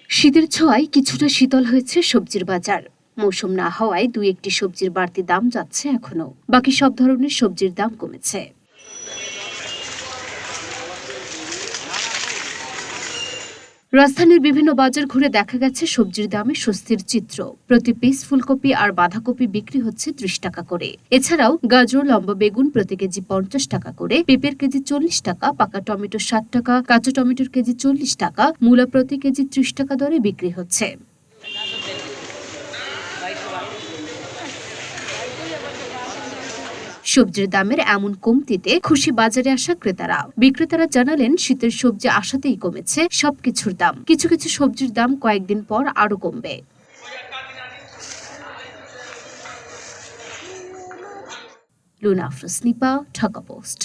শীতের ছোঁয়ায় কিছুটা শীতল হয়েছে সবজির বাজার। মৌসুম না হওয়ায় দুই একটি সবজির বাড়তি দাম যাচ্ছে এখনো, বাকি সব ধরনের সবজির দাম কমেছে। রাজধানীর বিভিন্ন বাজার ঘুরে দেখা গেছে সবজির দামে স্বস্তির চিত্র। প্রতি পিস ফুলকপি আর বাঁধাকপি বিক্রি হচ্ছে ৩০ টাকা করে। এছাড়াও গাজর, লম্বা বেগুন প্রতি কেজি ৫০ টাকা করে, পেঁপের কেজি ৪০ টাকা, পাকা টমেটো ৬০ টাকা, কাঁচা টমেটোর কেজি ৪০ টাকা, মূলা প্রতি কেজি ৩০ টাকা দরে বিক্রি হচ্ছে। সবজির দামের এমন কমতিতে খুশি বাজারে আসা ক্রেতারা। বিক্রেতারা জানালেন, শীতের সবজি আসাতেই কমেছে সবকিছুর দাম। কিছু কিছু সবজির দাম কয়েকদিন পর আরো কমবে। লুনা আফরোজ, নিপা, ঢাকা পোস্ট।